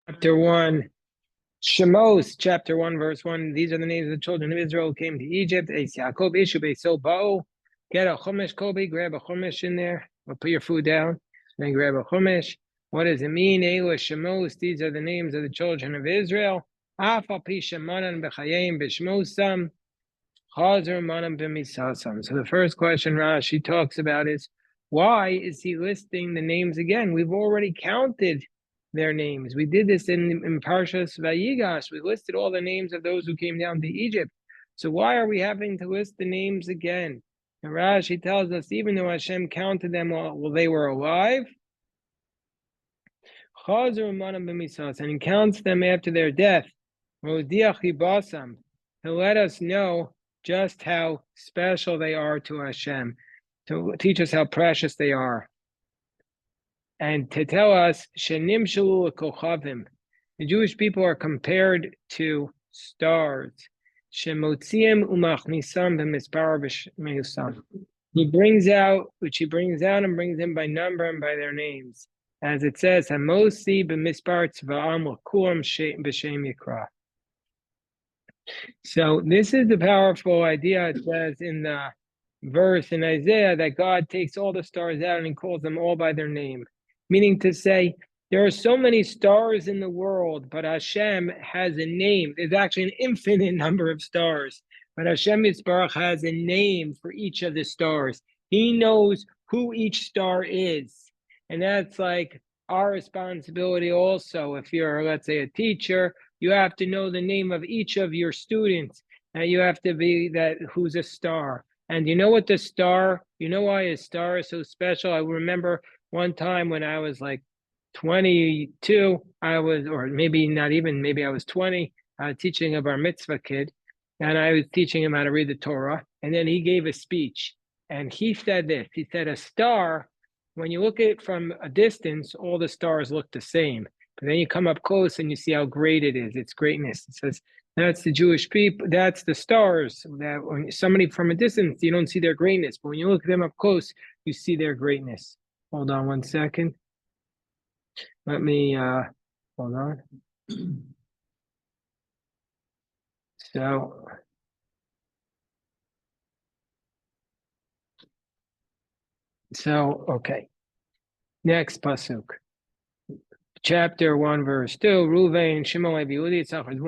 Chapter 1, Shemos, chapter 1, verse 1. These are the names of the children of Israel who came to Egypt. Eis Yaakov, Ishu, Beiso, Bao. Get a chumash, Kobe, grab a chumash in there. Or put your food down, then grab a chumash. What does it mean? Elu Shemos, these are the names of the children of Israel. Afal pi shemanan b'chayim b'shmosam. Chazer manam b'misasam. So the first question Rashi talks about is, why is he listing the names again? We've already counted their names. We did this in Parshas Vayigash. We listed all the names of those who came down to Egypt. So why are we having to list the names again? And Rashi tells us, even though Hashem counted them while they were alive, and he counts them after their death, to let us know just how special they are to Hashem, to teach us how precious they are. And to tell us, the Jewish people are compared to stars. He brings out and brings them by number and by their names. As it says, so this is the powerful idea. It says in the verse in Isaiah that God takes all the stars out and he calls them all by their name. Meaning to say, there are so many stars in the world, but Hashem has a name. There's actually an infinite number of stars, but Hashem Yisbarach has a name for each of the stars. He knows who each star is. And that's like our responsibility also. If you're, let's say, a teacher, you have to know the name of each of your students. And you have to be that who's a star. And you know what the star, you know why a star is so special? I remember one time when I was like 22, or maybe not even, maybe I was 20, teaching a bar mitzvah kid, and I was teaching him how to read the Torah, and then he gave a speech, and he said this, he said, a star, when you look at it from a distance, all the stars look the same, but then you come up close and you see how great it is, its greatness. It says, that's the Jewish people, that's the stars, that when somebody from a distance, you don't see their greatness, but when you look at them up close, you see their greatness. Hold on one second. Let me, hold on. So, okay. Next pasuk. Chapter 1, verse 2. Ruvain, Shimon, Levi, Yehudi, Tzachar,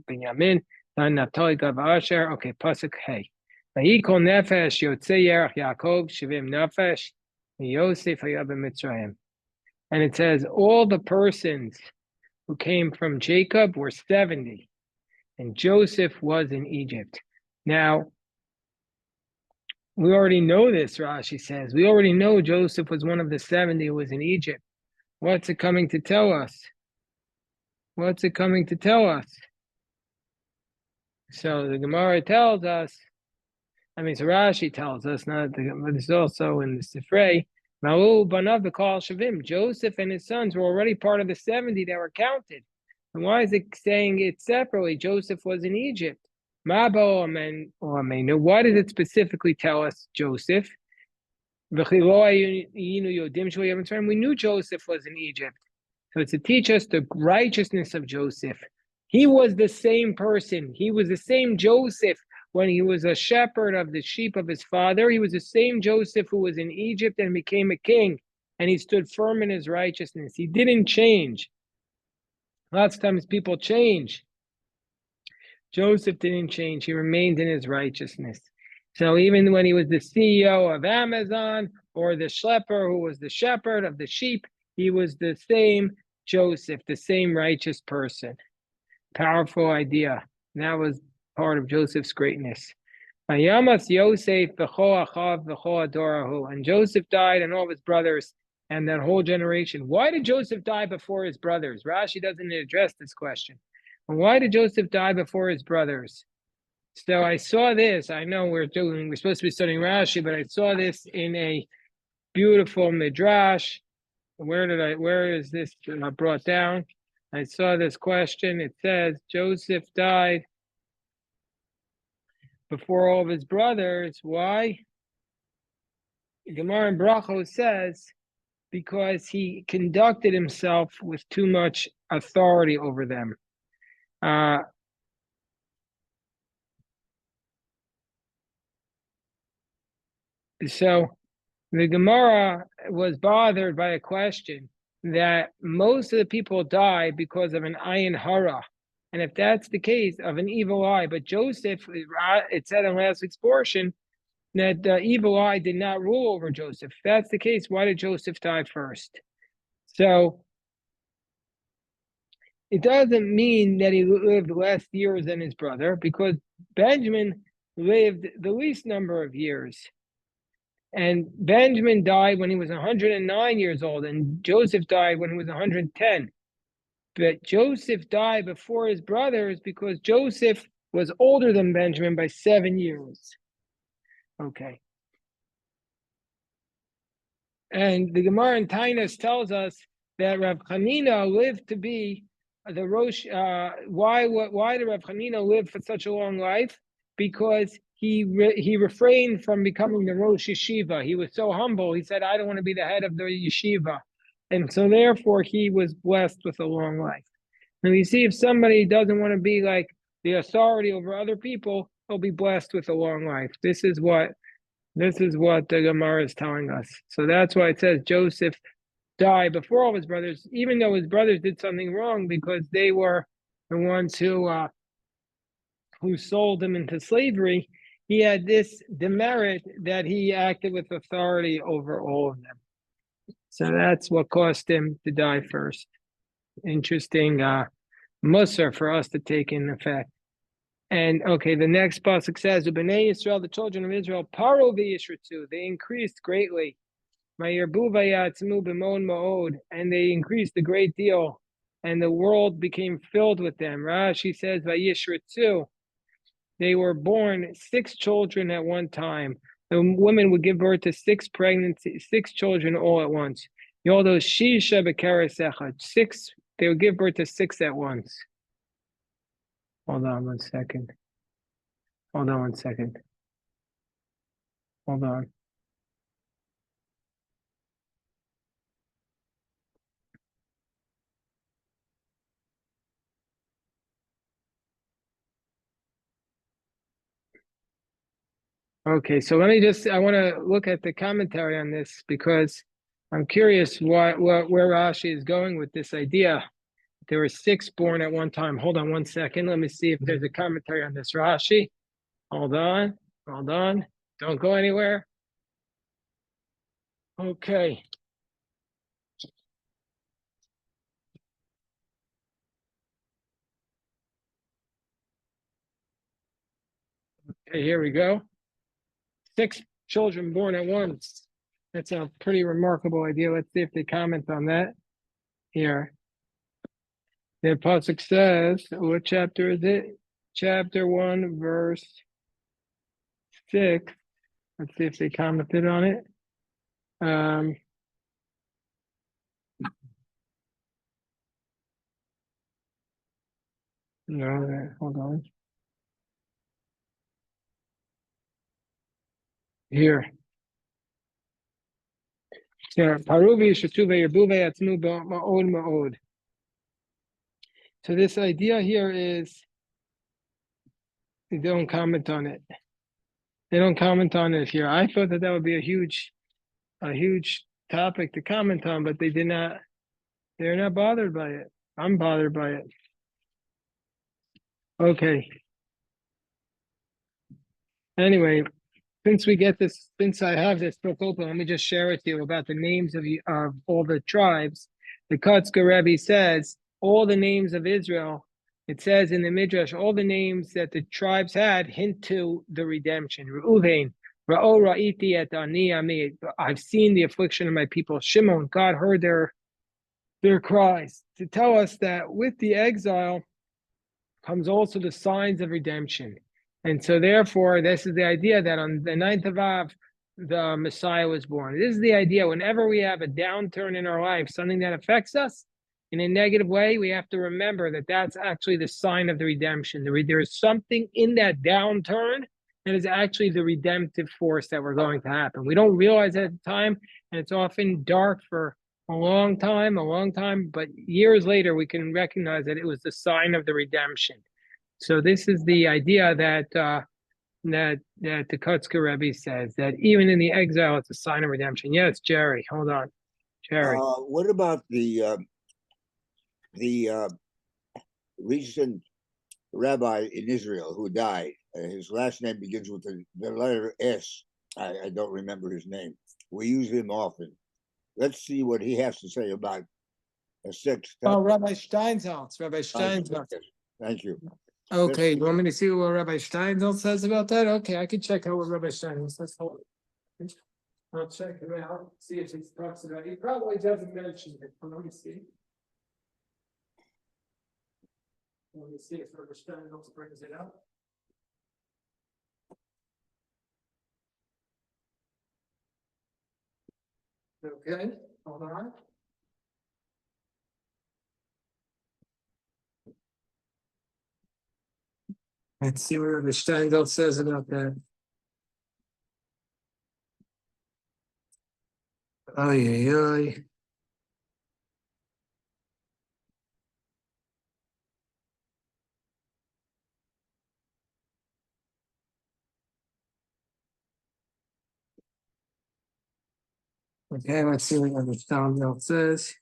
Benyamin, Dan, Naphtali, Gad, Asher. Okay, pasuk Hey. Vayikol nefesh yotzei yerach Yaakov shivim nefesh Yosef hayah b'Mitzrayim. And it says all the persons who came from Jacob were 70, and Joseph was in Egypt. Now, we already know this, Rashi says. We already know Joseph was one of the 70 who was in Egypt. What's it coming to tell us? What's it coming to tell us? So the Gemara tells us, so Rashi tells us, but it's also in the Sifrei, Joseph and his sons were already part of the 70 that were counted. And why is it saying it separately? Joseph was in Egypt. Why does it specifically tell us Joseph? We knew Joseph was in Egypt. So it's to teach us the righteousness of Joseph. He was the same person. He was the same Joseph when he was a shepherd of the sheep of his father. He was the same Joseph who was in Egypt and became a king. And he stood firm in his righteousness. He didn't change. Lots of times people change. Joseph didn't change. He remained in his righteousness. So even when he was the CEO of Amazon or the schlepper who was the shepherd of the sheep, he was the same Joseph, the same righteous person. Powerful idea. And that was part of Joseph's greatness. And Joseph died and all of his brothers and that whole generation. Why did Joseph die before his brothers? Rashi doesn't address this question. Why did Joseph die before his brothers? So I saw this. I know we're supposed to be studying Rashi, but I saw this in a beautiful midrash. Where is this brought down? I saw this question. It says Joseph died before all of his brothers. Why? Gemara in Brachos says because he conducted himself with too much authority over them. So the Gemara was bothered by a question that most of the people die because of an ayin hara. And if that's the case, of an evil eye, but Joseph, it said in last week's portion that the evil eye did not rule over Joseph. If that's the case, why did Joseph die first? So it doesn't mean that he lived less years than his brother, because Benjamin lived the least number of years. And Benjamin died when he was 109 years old, and Joseph died when he was 110. But Joseph died before his brothers because Joseph was older than Benjamin by 7 years. Okay. And the Gemara in Tainas tells us that Rav Chanina lived to be the Rosh. Why did Rav Chanina live for such a long life? Because he refrained from becoming the Rosh Yeshiva. He was so humble. He said, "I don't want to be the head of the yeshiva," and so therefore he was blessed with a long life. And you see, if somebody doesn't want to be like the authority over other people, he'll be blessed with a long life. This is what the Gemara is telling us. So that's why it says Joseph died before all his brothers, even though his brothers did something wrong, because they were the ones who sold him into slavery. He had this demerit that he acted with authority over all of them. So that's what caused him to die first. Interesting musar for us to take in effect. And okay, the next pasuk says, "Bnei Yisrael, the children of Israel, Pharaoh v'yishratzu, they increased greatly. Ma'yirbu v'yatzmu b'mon ma'od, and they increased a great deal, and the world became filled with them." Rashi says, "V'yishratzu." They were born 6 children at one time. The women would give birth to 6 children all at once. Yoldo shisha b'keres echad. 6. They would give birth to 6 at once. Hold on one second. Hold on. Okay, so I want to look at the commentary on this, because I'm curious where Rashi is going with this idea. There were 6 born at one time. Hold on one second. Let me see if there's a commentary on this. Rashi, hold on. Don't go anywhere. Okay. Okay, here we go. 6 children born at once. That's a pretty remarkable idea. Let's see if they comment on that here. The pasuk says, what chapter is it? Chapter 1, verse 6. Let's see if they commented on it. No, hold on. Here. So this idea here is they don't comment on it. They don't comment on it here. I thought that would be a huge topic to comment on, but they did not. They're not bothered by it. I'm bothered by it. Okay. Anyway, since I have this book open, let me just share with you about the names of all the tribes. The Kotzker Rebbe says all the names of Israel. It says in the Midrash, all the names that the tribes had hint to the redemption. Reuven, Ra'o Ra'iti et Ani Ami. I've seen the affliction of my people. Shimon, God heard their cries, to tell us that with the exile comes also the signs of redemption. And so therefore, this is the idea that on the 9th of Av, the Messiah was born. This is the idea. Whenever we have a downturn in our life, something that affects us in a negative way, we have to remember that that's actually the sign of the redemption. There is something in that downturn that is actually the redemptive force that we're going to happen. We don't realize it at the time, and it's often dark for a long time, but years later we can recognize that it was the sign of the redemption. So this is the idea that the Kotzker Rebbe says, that even in the exile it's a sign of redemption. Yes, Jerry, hold on. Jerry. What about the recent rabbi in Israel who died? His last name begins with the letter S. I don't remember his name. We use him often. Let's see what he has to say about a sixth. Oh, Rabbi Steinsaltz. Rabbi Steinsaltz. Thank you. Okay, you want me to see what Rabbi Steinsaltz says about that? Okay, I can check out what Rabbi Steinsaltz says. Hold on. I'll check him out, see if he talks about it. He probably doesn't mention it, but let me see. Let me see if Rabbi Steinsaltz brings it up. Okay, hold on. Let's see what Rabbi Steinsaltz says about that. Oy, oy, oy. Okay, let's see what Rabbi Steinsaltz says.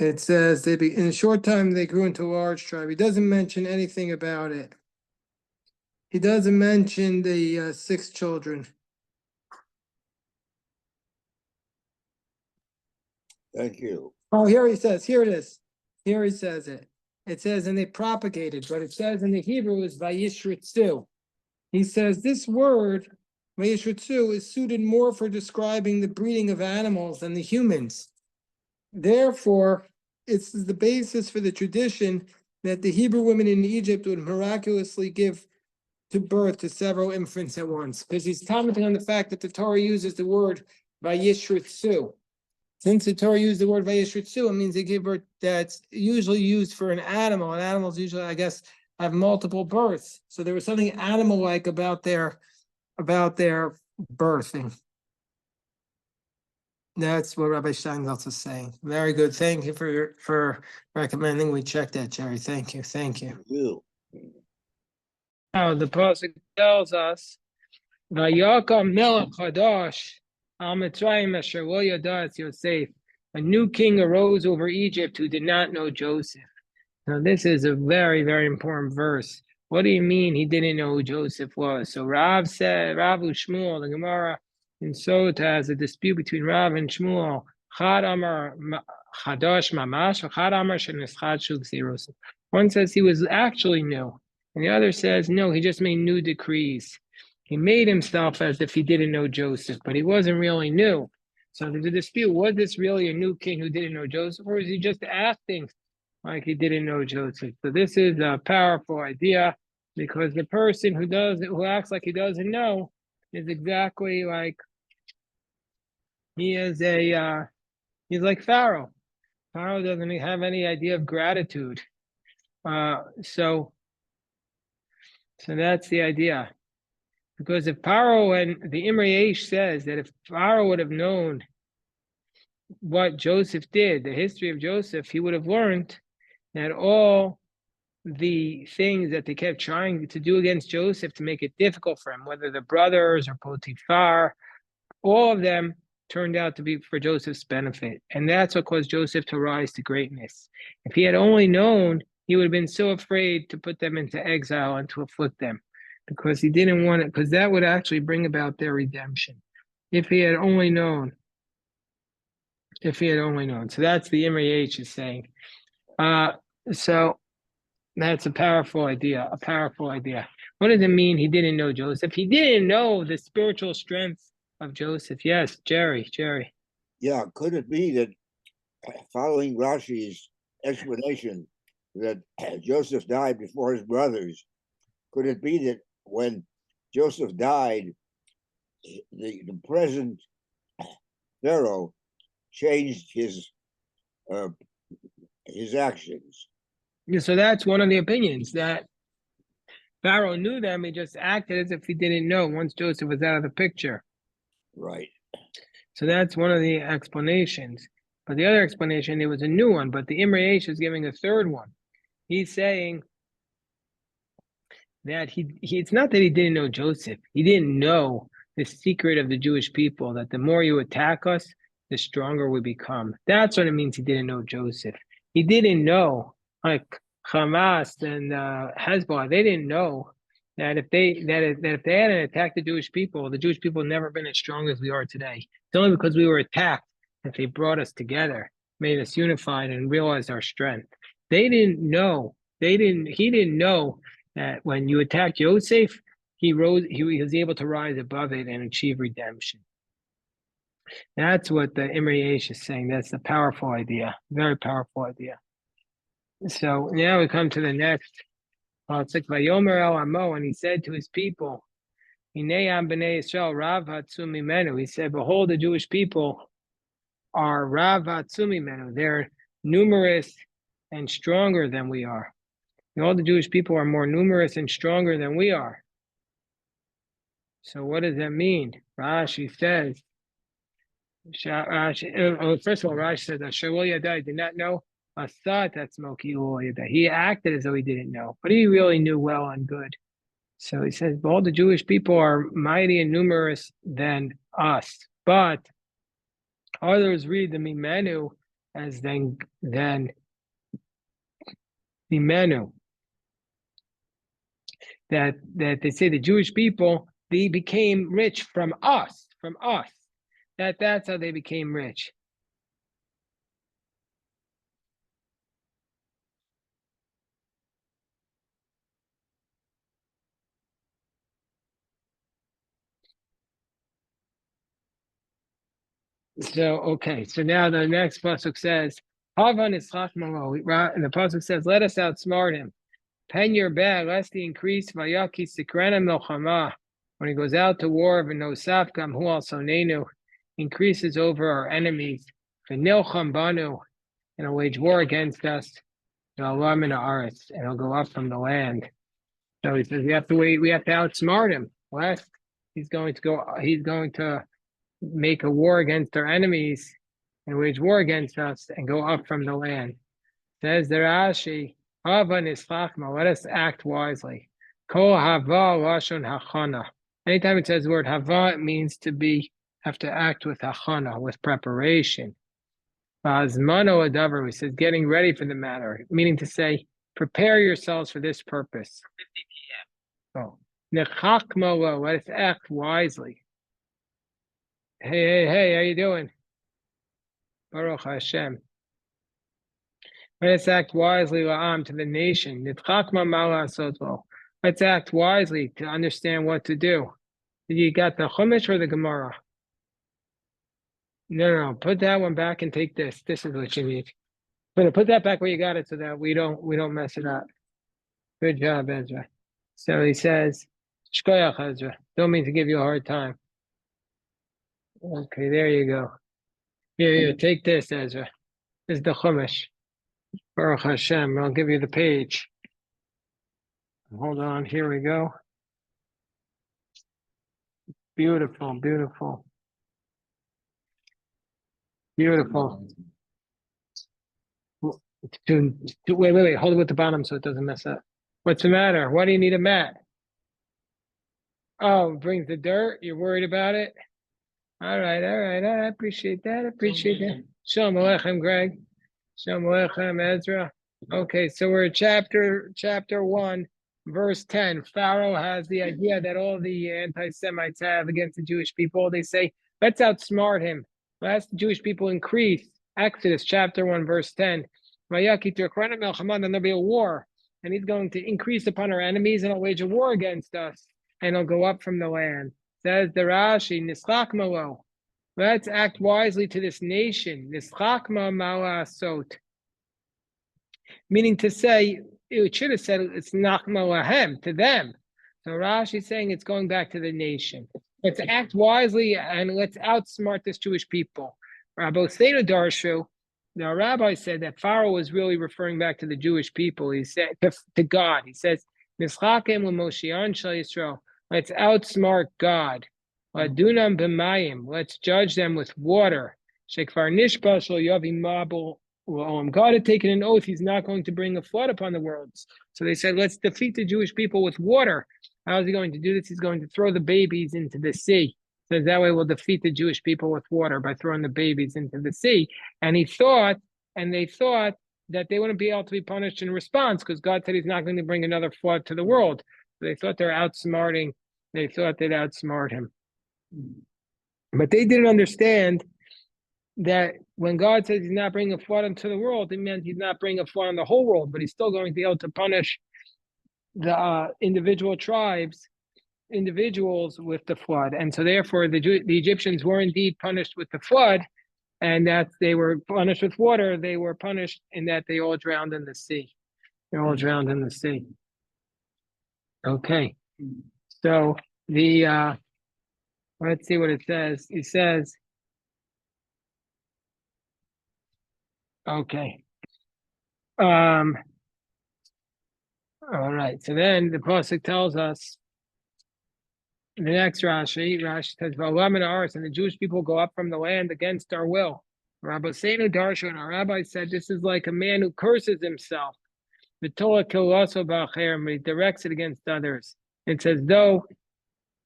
It says in a short time they grew into a large tribe. He doesn't mention anything about it. He doesn't mention the 6 children. Thank you. Oh, here it is. Here he says it. It says, and they propagated, but it says in the Hebrew is vayishritzu. He says this word, vayishritzu, is suited more for describing the breeding of animals than the humans. Therefore, it's the basis for the tradition that the Hebrew women in Egypt would miraculously give to birth to several infants at once, because he's commenting on the fact that the Torah uses the word vayishritzu. Since the Torah used the word vayishritzu, it means they give birth. That's usually used for an animal, and animals usually, I guess, have multiple births. So there was something animal-like about their birthing. That's what Rabbi Steinsaltz is saying. Very good. Thank you for recommending we check that, Jerry. Thank you. Thank you. Now the pasuk tells us, "Vayakam melech chadash al Mitzrayim asher lo yadat Yosef." A new king arose over Egypt who did not know Joseph. Now this is a very, very important verse. What do you mean he didn't know who Joseph was? So Rav Shmuel, the Gemara in Sota has a dispute between Rav and Shmuel. Chad Amar Chadash Mamash, Chad Amar Shenischad Shuk Zirosef. One says he was actually new, and the other says no, he just made new decrees. He made himself as if he didn't know Joseph, but he wasn't really new. So there's a dispute. Was this really a new king who didn't know Joseph, or is he just acting like he didn't know Joseph? So this is a powerful idea, because the person who acts like he doesn't know is exactly like he's like Pharaoh. Pharaoh doesn't have any idea of gratitude. So that's the idea. Because if Pharaoh, and the Imrei Eish says that if Pharaoh would have known what Joseph did, the history of Joseph, he would have learned that all the things that they kept trying to do against Joseph to make it difficult for him, whether the brothers or Potiphar, all of them turned out to be for Joseph's benefit. And that's what caused Joseph to rise to greatness. If he had only known, he would have been so afraid to put them into exile and to afflict them, because he didn't want it, because that would actually bring about their redemption. If he had only known. So that's the Imrei Eish is saying. So that's a powerful idea. What does it mean he didn't know Joseph? He didn't know the spiritual strength of Joseph. Yes, Jerry. Yeah, could it be that following Rashi's explanation that Joseph died before his brothers, could it be that when Joseph died, the present Pharaoh changed his actions? Yeah, so that's one of the opinions, that Pharaoh knew them, he just acted as if he didn't know once Joseph was out of the picture. Right. So that's one of the explanations. But the other explanation, it was a new one, but the Imre Aish is giving a third one. He's saying that it's not that he didn't know Joseph. He didn't know the secret of the Jewish people, that the more you attack us, the stronger we become. That's what it means he didn't know Joseph. He didn't know, like Hamas and Hezbollah, they didn't know that if they hadn't attacked the Jewish people had never been as strong as we are today. It's only because we were attacked that they brought us together, made us unified, and realized our strength. They didn't know. He didn't know that when you attack Yosef, he was able to rise above it and achieve redemption. That's what the Imre Aish is saying. That's the powerful idea, very powerful idea. So now we come to the next. It's like Vayomer El Amo, and he said to his people, Hineyam b'nei Yisrael Rav Hatzum Mimenu. He said, behold, the Jewish people are Rav Hatzum Mimenu. They're numerous and stronger than we are. And all the Jewish people are more numerous and stronger than we are. So what does that mean? Rashi says, first of all, Rashi says, Shaul Yadai did not know. He acted as though he didn't know, but he really knew well and good. So he says, all the Jewish people are mighty and numerous than us, but others read the Mimenu as then Mimenu. That they say the Jewish people, they became rich from us. That's how they became rich. So okay, so now the next pasuk says, Havan is chachmalo. And the pasuk says, let us outsmart him. Pen your bag, lest he increase vayaki sikrenem milchama. When he goes out to war, v'nosaf gam hu al sonenu, increases over our enemies. V'nilcham banu, and he'll wage war against us. V'alam in aretz, and he'll go up from the land. So he says we have to wait. We have to outsmart him. Lest he's going to make a war against our enemies and wage war against us and go up from the land. Says the Rashi, Hava nislachma, let us act wisely. Kol hava lashon hachana. Anytime it says the word hava, it means have to act with hachana, with preparation. Azmano adavar, he says getting ready for the matter, meaning to say, prepare yourselves for this purpose. 50 p.m. Oh. Nechakma, let us act wisely. Hey, how you doing? Baruch Hashem. Let us act wisely to the nation. Let's act wisely to understand what to do. You got the Chumash or the Gemara? No. Put that one back and take this. This is what you need. Put that back where you got it so that we don't mess it up. Good job, Ezra. So he says, Shkoyach, Ezra. Don't mean to give you a hard time. Okay, there you go. Here, take this, Ezra. This is the Chumash. Baruch Hashem. I'll give you the page. Hold on. Here we go. Beautiful. Wait. Hold it with the bottom so it doesn't mess up. What's the matter? Why do you need a mat? Oh, it brings the dirt. You're worried about it? All right. I appreciate that. Shalom Aleichem, Greg. Shalom Aleichem, Ezra. Okay, so we're at chapter 1, verse 10. Pharaoh has the idea that all the anti-Semites have against the Jewish people. They say, let's outsmart him. Let's the Jewish people increase. Exodus chapter 1, verse 10. Then there'll be a war, and he's going to increase upon our enemies, and he'll wage a war against us, and he'll go up from the land. Says the Rashi, Nislachmalo. Let's act wisely to this nation. Nislachma malasot. Meaning to say, it should have said it's nachma lahem, to them. So Rashi is saying it's going back to the nation. Let's act wisely and let's outsmart this Jewish people. Rabbi Seinu Darshu, the rabbi said that Pharaoh was really referring back to the Jewish people. He said to God, he says, Mischakim u'moshian shel Yisrael. Let's outsmart God. Ladunam b'mayim. Let's judge them with water. Shekvar nishbal shel yavi mabul. God had taken an oath; He's not going to bring a flood upon the world. So they said, "Let's defeat the Jewish people with water." How is He going to do this? He's going to throw the babies into the sea. So that way, we'll defeat the Jewish people with water by throwing the babies into the sea. And they thought that they wouldn't be able to be punished in response because God said He's not going to bring another flood to the world. So they thought they'd outsmart Him. But they didn't understand that when God says He's not bringing a flood into the world, it meant He's not bringing a flood on the whole world, but He's still going to be able to punish the individuals with the flood. And so therefore the Egyptians were indeed punished with the flood, and that they were punished with water. They were punished in that they all drowned in the sea. Okay. So let's see what it says. It says, okay. All right. So then the pasuk tells us, the next Rashi says, and the Jewish people go up from the land against our will. Rabbeinu Darshan, our rabbi said, this is like a man who curses himself. He directs it against others. It's as though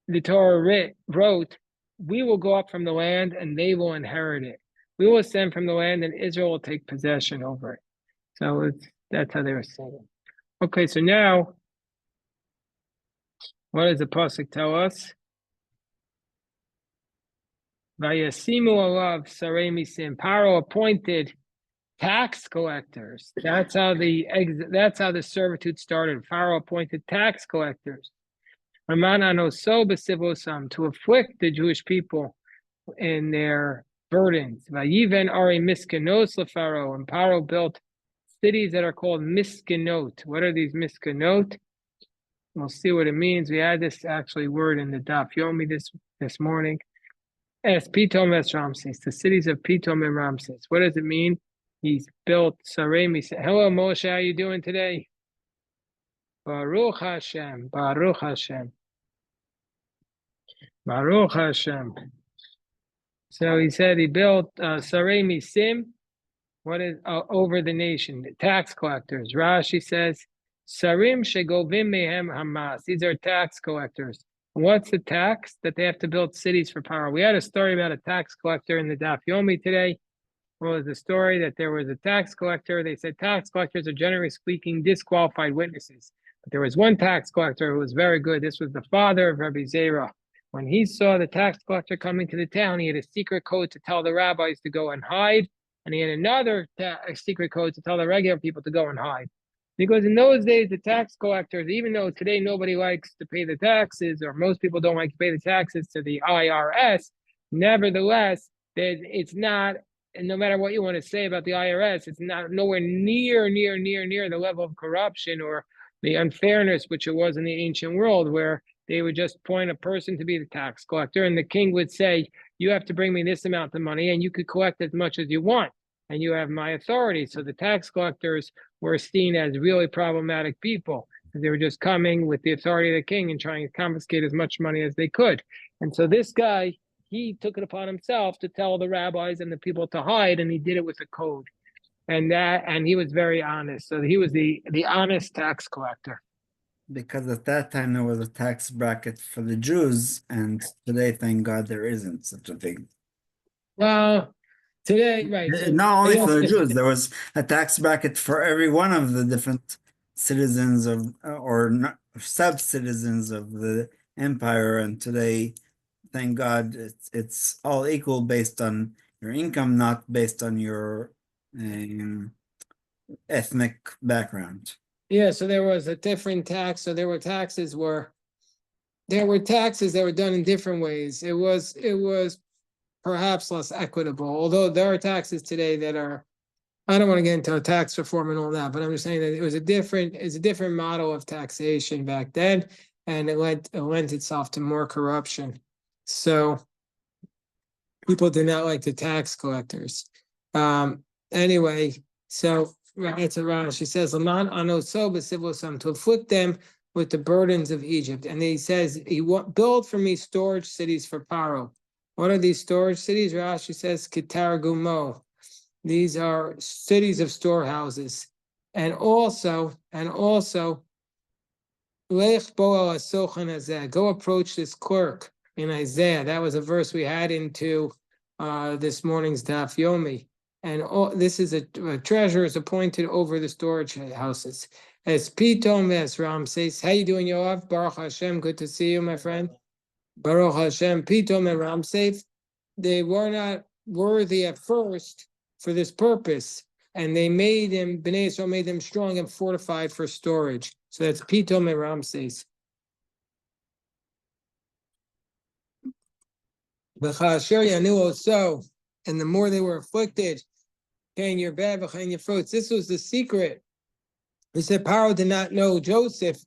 the Torah wrote, we will go up from the land and they will inherit it. We will ascend from the land and Israel will take possession over it. So that's how they were saying. Okay, so now, what does the pasuk tell us? Vayasimu alav sarei misim. Pharaoh appointed tax collectors. That's how the servitude started. Pharaoh appointed tax collectors to afflict the Jewish people in their burdens. Vayiven are miskenos leFaraoh, and Pharaoh built cities that are called miskenot. What are these miskenot? We'll see what it means. We had this actually word in the daf yomi this morning. Es Pitom es Ramses, the cities of Pitom and Ramses. What does it mean? He's built Saremi. Hello, Moshe. How you doing today? Baruch Hashem. Baruch Hashem. Baruch Hashem. So he said he built Saremi Sim. What is over the nation? The tax collectors. Rashi says, Sarim shegovim mehem hamas. These are tax collectors. What's the tax? That they have to build cities for Pharaoh. We had a story about a tax collector in the Daf Yomi today. What was the story? That there was a tax collector. They said tax collectors are generally speaking disqualified witnesses. But there was one tax collector who was very good. This was the father of Rabbi Zera. When he saw the tax collector coming to the town, he had a secret code to tell the rabbis to go and hide. And he had another secret code to tell the regular people to go and hide. Because in those days, the tax collectors, even though today nobody likes to pay the taxes, or most people don't like to pay the taxes to the IRS, nevertheless, it's not, and no matter what you want to say about the IRS, it's not nowhere near the level of corruption or the unfairness which it was in the ancient world, where they would just appoint a person to be the tax collector, and the king would say, you have to bring me this amount of money, and you could collect as much as you want, and you have my authority. So the tax collectors were seen as really problematic people. They were just coming with the authority of the king and trying to confiscate as much money as they could. And so this guy, he took it upon himself to tell the rabbis and the people to hide, and he did it with a code. And he was very honest. So he was the honest tax collector. Because at that time there was a tax bracket for the Jews, and today, thank God, there isn't such a thing. Well, today, right. So not only for the Jews, there was a tax bracket for every one of the different citizens of or sub-citizens of the empire, and today, thank God, it's all equal based on your income, not based on your ethnic background. Yeah, so there was a different tax. So there were taxes that were done in different ways. It was perhaps less equitable, although there are taxes today that are, I don't want to get into tax reform and all that, but I'm just saying that it's a different model of taxation back then, and it lent itself to more corruption. So people did not like the tax collectors. Anyway, so it's around. She says, "Laman anoso b'sivosam," to afflict them with the burdens of Egypt. And he says, build for me storage cities for Pharaoh. What are these storage cities? Rashi says, Kitargumo. These are cities of storehouses. And also, Lech Boel Asochan Hazeh. Go approach this clerk in Isaiah. That was a verse we had into this morning's Daf Yomi. And this is a treasurer is appointed over the storage houses. As Pitom as Ram says, how you doing, Yoav? Baruch Hashem, good to see you, my friend. Baruch Hashem, Pitom and Ram says, they were not worthy at first for this purpose, and they made them, Bnei Yisrael made them strong and fortified for storage. So that's Pitom and Ram says. And the more they were afflicted, and your bad and your fruits. This was the secret. He said Pharaoh did not know Joseph.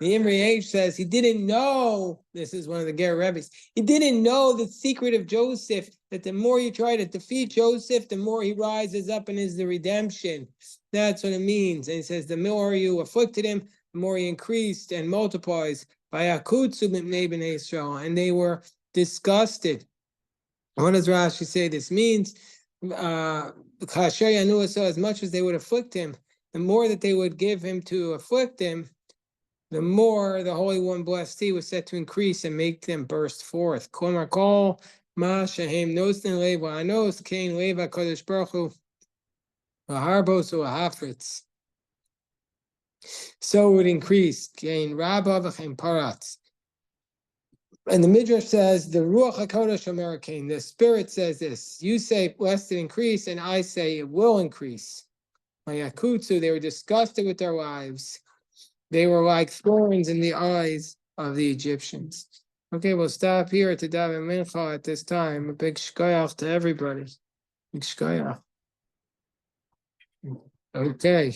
The Imri H says he didn't know. This is one of the Ger Rebbe's. He didn't know the secret of Joseph, that the more you try to defeat Joseph, the more he rises up and is the redemption. That's what it means. And he says the more you afflicted him, the more he increased and multiplies. By Akutsu Bnei Israel, and they were disgusted. What does Rashi say this means? As much as they would afflict him, the more that they would give him to afflict him, the more the Holy One blessed he was set to increase and make them burst forth. So it would increase. And the Midrash says, the Ruach HaKodesh American, the Spirit says this. You say, lest it increase, and I say it will increase. Mayakutsu, they were disgusted with their lives. They were like thorns in the eyes of the Egyptians. Okay, we'll stop here to daven mincha at this time. A big shkoyach to everybody. Big shkoyach. Okay.